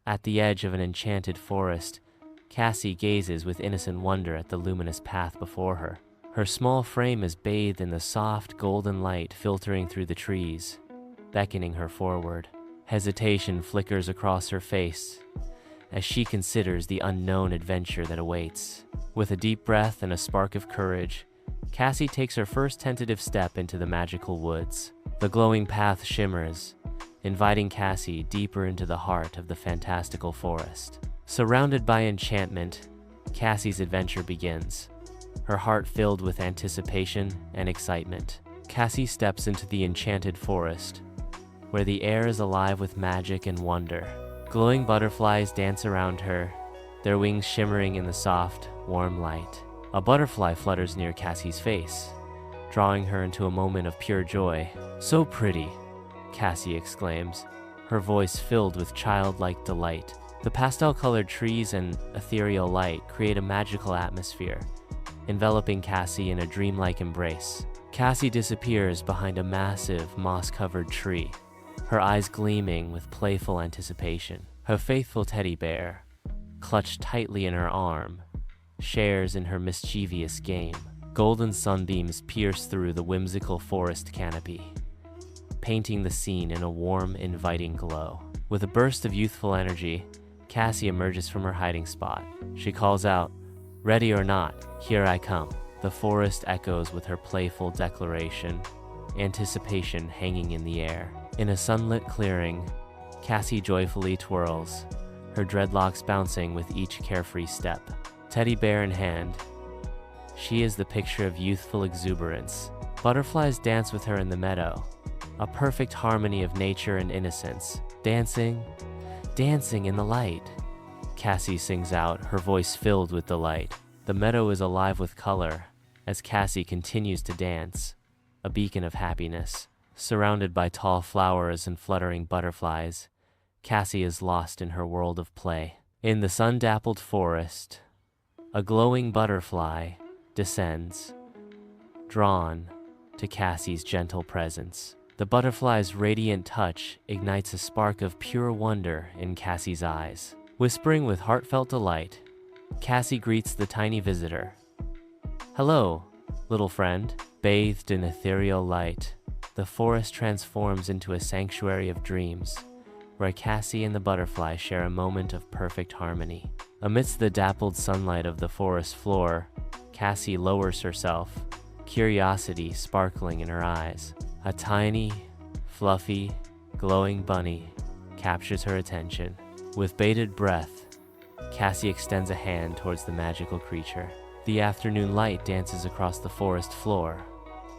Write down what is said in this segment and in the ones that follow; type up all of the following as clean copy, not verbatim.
At the edge of an enchanted forest, Cassie gazes with innocent wonder at the luminous path before her. Her small frame is bathed in the soft, golden light filtering through the trees, beckoning her forward. Hesitation flickers across her face as she considers the unknown adventure that awaits. With a deep breath and a spark of courage, Cassie takes her first tentative step into the magical woods. The glowing path shimmers, inviting Cassie deeper into the heart of the fantastical forest. Surrounded by enchantment, Cassie's adventure begins, her heart filled with anticipation and excitement. Cassie steps into the enchanted forest, where the air is alive with magic and wonder. Glowing butterflies dance around her, their wings shimmering in the soft, warm light. A butterfly flutters near Cassie's face, drawing her into a moment of pure joy. "So pretty," Cassie exclaims, her voice filled with childlike delight. The pastel-colored trees and ethereal light create a magical atmosphere, enveloping Cassie in a dreamlike embrace. Cassie disappears behind a massive, moss-covered tree, her eyes gleaming with playful anticipation. Her faithful teddy bear, clutched tightly in her arm, shares in her mischievous game. Golden sunbeams pierce through the whimsical forest canopy, painting the scene in a warm, inviting glow. With a burst of youthful energy, Cassie emerges from her hiding spot. She calls out, "Ready or not, here I come." The forest echoes with her playful declaration, anticipation hanging in the air. In a sunlit clearing, Cassie joyfully twirls, her dreadlocks bouncing with each carefree step. Teddy bear in hand, she is the picture of youthful exuberance. Butterflies dance with her in the meadow, a perfect harmony of nature and innocence. Dancing in the light. Cassie sings out, her voice filled with delight. The meadow is alive with color as Cassie continues to dance, a beacon of happiness. Surrounded by tall flowers and fluttering butterflies, Cassie is lost in her world of play. In the sun-dappled forest, a glowing butterfly descends, drawn to Cassie's gentle presence. The butterfly's radiant touch ignites a spark of pure wonder in Cassie's eyes. Whispering with heartfelt delight, Cassie greets the tiny visitor. "Hello, little friend." Bathed in ethereal light, the forest transforms into a sanctuary of dreams, where Cassie and the butterfly share a moment of perfect harmony. Amidst the dappled sunlight of the forest floor, Cassie lowers herself, curiosity sparkling in her eyes. A tiny, fluffy, glowing bunny captures her attention. With bated breath, Cassie extends a hand towards the magical creature. The afternoon light dances across the forest floor,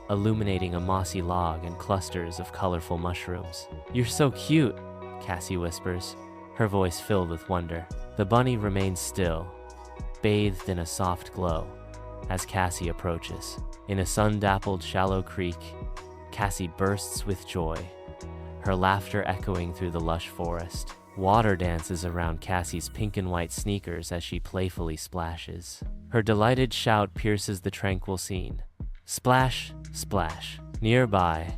illuminating a mossy log and clusters of colorful mushrooms. "You're so cute," Cassie whispers, her voice filled with wonder. The bunny remains still, bathed in a soft glow, as Cassie approaches. In a sun-dappled shallow creek, Cassie bursts with joy, her laughter echoing through the lush forest. Water dances around Cassie's pink and white sneakers as she playfully splashes. Her delighted shout pierces the tranquil scene. Splash, splash. Nearby,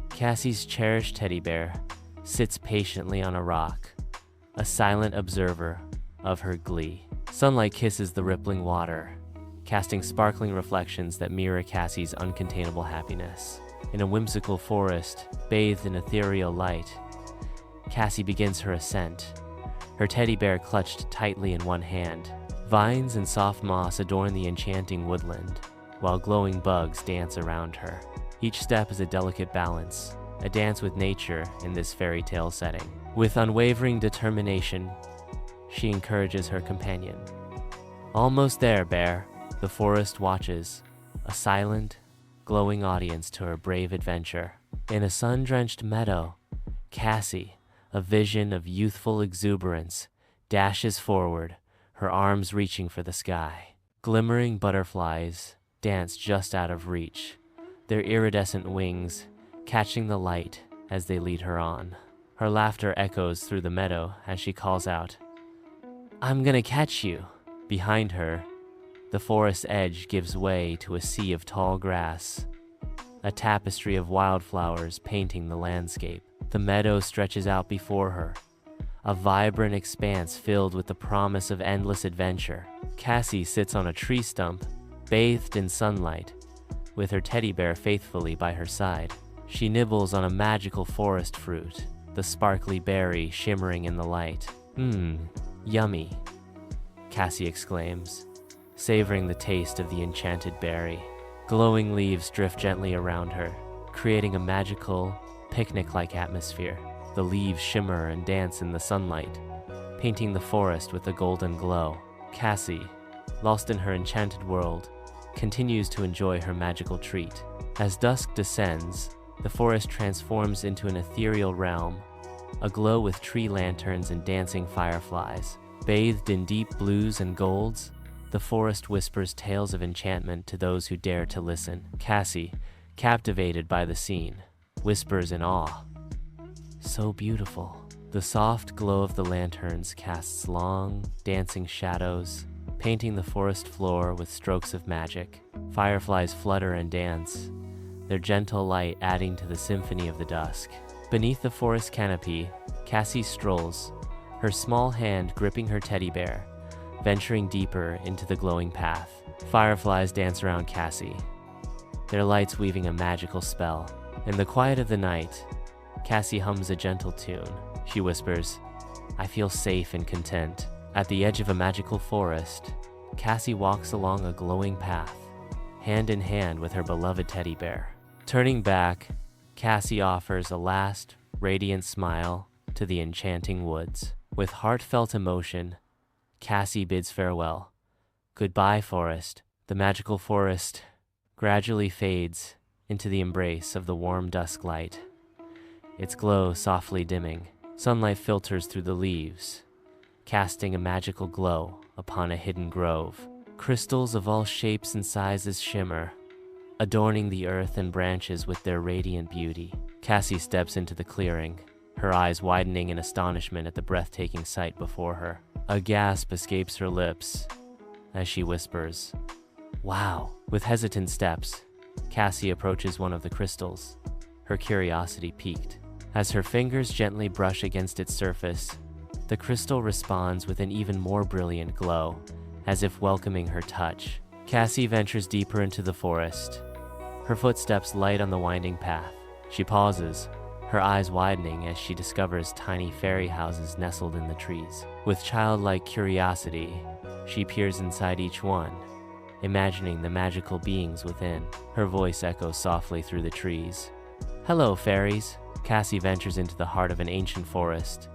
Cassie's cherished teddy bear sits patiently on a rock, a silent observer of her glee. Sunlight kisses the rippling water, casting sparkling reflections that mirror Cassie's uncontainable happiness. In a whimsical forest, bathed in ethereal light, Cassie begins her ascent, her teddy bear clutched tightly in one hand. Vines and soft moss adorn the enchanting woodland, while glowing bugs dance around her. Each step is a delicate balance, a dance with nature in this fairy tale setting. With unwavering determination, she encourages her companion. "Almost there, bear." The forest watches, a silent, glowing audience to her brave adventure. In a sun-drenched meadow, Cassie, a vision of youthful exuberance, dashes forward, her arms reaching for the sky. Glimmering butterflies dance just out of reach, their iridescent wings catching the light as they lead her on. Her laughter echoes through the meadow as she calls out, "I'm gonna catch you." Behind her, the forest edge gives way to a sea of tall grass, a tapestry of wildflowers painting the landscape. The meadow stretches out before her, a vibrant expanse filled with the promise of endless adventure. Cassie sits on a tree stump, bathed in sunlight, with her teddy bear faithfully by her side. She nibbles on a magical forest fruit, the sparkly berry shimmering in the light. Yummy, Cassie exclaims, savoring the taste of the enchanted berry. Glowing leaves drift gently around her, creating a magical, picnic-like atmosphere. The leaves shimmer and dance in the sunlight, painting the forest with a golden glow. Cassie, lost in her enchanted world, continues to enjoy her magical treat. As dusk descends, the forest transforms into an ethereal realm, aglow with tree lanterns and dancing fireflies. Bathed in deep blues and golds, the forest whispers tales of enchantment to those who dare to listen. Cassie, captivated by the scene, whispers in awe, "So beautiful." The soft glow of the lanterns casts long, dancing shadows, painting the forest floor with strokes of magic. Fireflies flutter and dance, their gentle light adding to the symphony of the dusk. Beneath the forest canopy, Cassie strolls, her small hand gripping her teddy bear, venturing deeper into the glowing path. Fireflies dance around Cassie, their lights weaving a magical spell. In the quiet of the night, Cassie hums a gentle tune. She whispers, "I feel safe and content." At the edge of a magical forest, Cassie walks along a glowing path, hand in hand with her beloved teddy bear. Turning back, Cassie offers a last, radiant smile to the enchanting woods. With heartfelt emotion, Cassie bids farewell. Goodbye, forest. The magical forest gradually fades into the embrace of the warm dusk light, its glow softly dimming. Sunlight filters through the leaves, casting a magical glow upon a hidden grove. Crystals of all shapes and sizes shimmer, adorning the earth and branches with their radiant beauty. Cassie steps into the clearing, her eyes widening in astonishment at the breathtaking sight before her. A gasp escapes her lips as she whispers, "Wow!" With hesitant steps, Cassie approaches one of the crystals, her curiosity piqued. As her fingers gently brush against its surface, the crystal responds with an even more brilliant glow, as if welcoming her touch. Cassie ventures deeper into the forest, her footsteps light on the winding path. She pauses, her eyes widening as she discovers tiny fairy houses nestled in the trees. With childlike curiosity, she peers inside each one, imagining the magical beings within. Her voice echoes softly through the trees. "Hello, fairies." Cassie ventures into the heart of an ancient forest,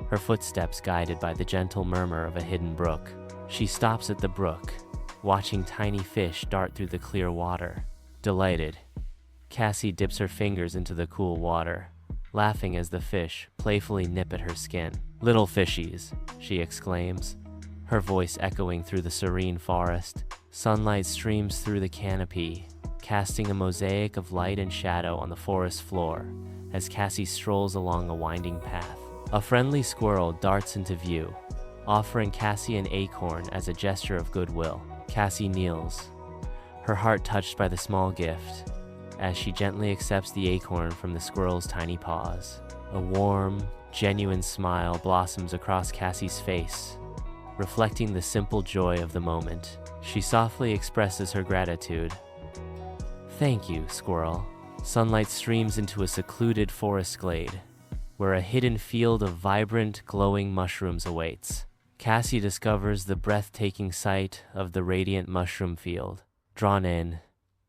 her footsteps guided by the gentle murmur of a hidden brook. She stops at the brook, watching tiny fish dart through the clear water. Delighted, Cassie dips her fingers into the cool water, laughing as the fish playfully nip at her skin. "Little fishies," she exclaims, her voice echoing through the serene forest. Sunlight streams through the canopy, casting a mosaic of light and shadow on the forest floor as Cassie strolls along a winding path. A friendly squirrel darts into view, offering Cassie an acorn as a gesture of goodwill. Cassie kneels, her heart touched by the small gift, as she gently accepts the acorn from the squirrel's tiny paws. A warm, genuine smile blossoms across Cassie's face, reflecting the simple joy of the moment. She softly expresses her gratitude. "Thank you, squirrel." Sunlight streams into a secluded forest glade, where a hidden field of vibrant, glowing mushrooms awaits. Cassie discovers the breathtaking sight of the radiant mushroom field. Drawn in,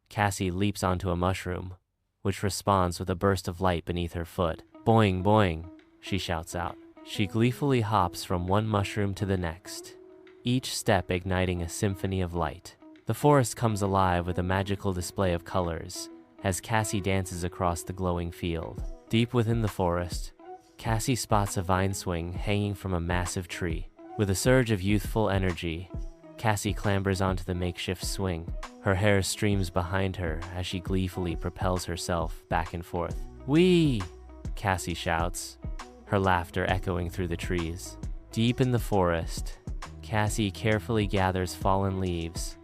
Cassie leaps onto a mushroom, which responds with a burst of light beneath her foot. "Boing, boing," she shouts out. She gleefully hops from one mushroom to the next, each step igniting a symphony of light. The forest comes alive with a magical display of colors as Cassie dances across the glowing field. Deep within the forest, Cassie spots a vine swing hanging from a massive tree. With a surge of youthful energy, Cassie clambers onto the makeshift swing. Her hair streams behind her as she gleefully propels herself back and forth. "Whee!" Cassie shouts, her laughter echoing through the trees. Deep in the forest, Cassie carefully gathers fallen leaves,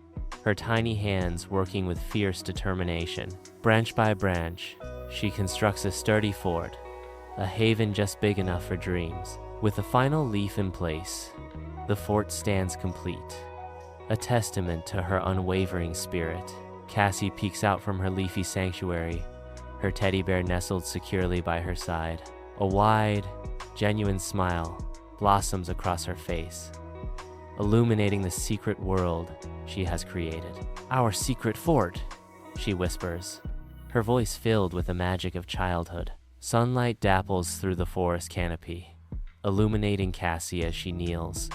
her tiny hands working with fierce determination. Branch by branch, she constructs a sturdy fort, a haven just big enough for dreams. With the final leaf in place, the fort stands complete, a testament to her unwavering spirit. Cassie peeks out from her leafy sanctuary, her teddy bear nestled securely by her side. A wide, genuine smile blossoms across her face, illuminating the secret world she has created. "Our secret fort," she whispers, her voice filled with the magic of childhood. Sunlight dapples through the forest canopy, illuminating Cassie as she kneels,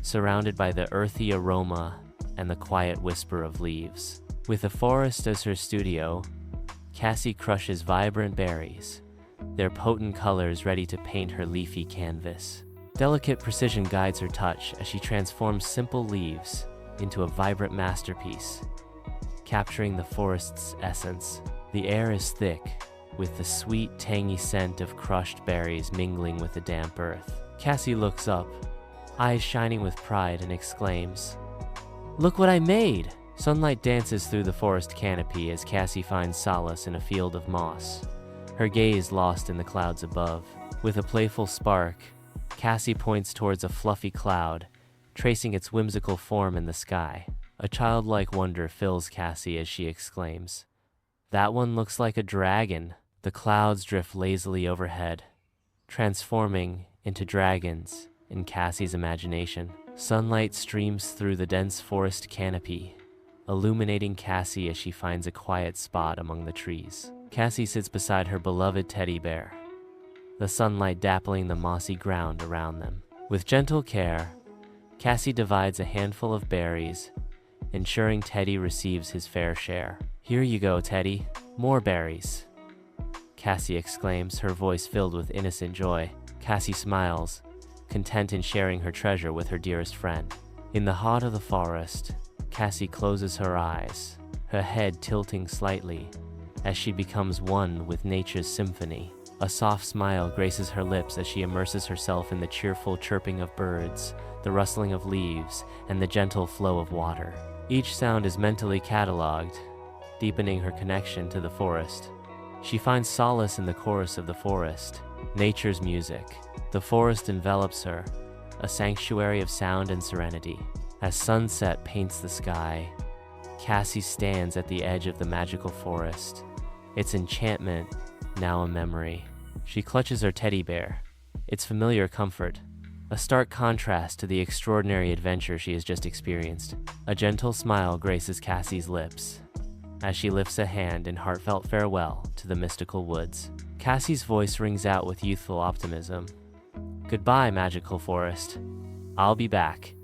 surrounded by the earthy aroma and the quiet whisper of leaves. With the forest as her studio, Cassie crushes vibrant berries, their potent colors ready to paint her leafy canvas. Delicate precision guides her touch as she transforms simple leaves into a vibrant masterpiece, capturing the forest's essence. The air is thick, with the sweet, tangy scent of crushed berries mingling with the damp earth. Cassie looks up, eyes shining with pride, and exclaims, "Look what I made!" Sunlight dances through the forest canopy as Cassie finds solace in a field of moss, her gaze lost in the clouds above. With a playful spark, Cassie points towards a fluffy cloud, tracing its whimsical form in the sky. A childlike wonder fills Cassie as she exclaims, "That one looks like a dragon." The clouds drift lazily overhead, transforming into dragons in Cassie's imagination. Sunlight streams through the dense forest canopy, illuminating Cassie as she finds a quiet spot among the trees. Cassie sits beside her beloved teddy bear, the sunlight dappling the mossy ground around them. With gentle care, Cassie divides a handful of berries, ensuring Teddy receives his fair share. "Here you go, Teddy. More berries," Cassie exclaims, her voice filled with innocent joy. Cassie smiles, content in sharing her treasure with her dearest friend. In the heart of the forest, Cassie closes her eyes, her head tilting slightly as she becomes one with nature's symphony. A soft smile graces her lips as she immerses herself in the cheerful chirping of birds, the rustling of leaves, and the gentle flow of water. Each sound is mentally cataloged, deepening her connection to the forest. She finds solace in the chorus of the forest, nature's music. The forest envelops her, a sanctuary of sound and serenity. As sunset paints the sky, Cassie stands at the edge of the magical forest, its enchantment now a memory. She clutches her teddy bear, its familiar comfort, a stark contrast to the extraordinary adventure she has just experienced. A gentle smile graces Cassie's lips as she lifts a hand in heartfelt farewell to the mystical woods. Cassie's voice rings out with youthful optimism. "Goodbye, magical forest. I'll be back."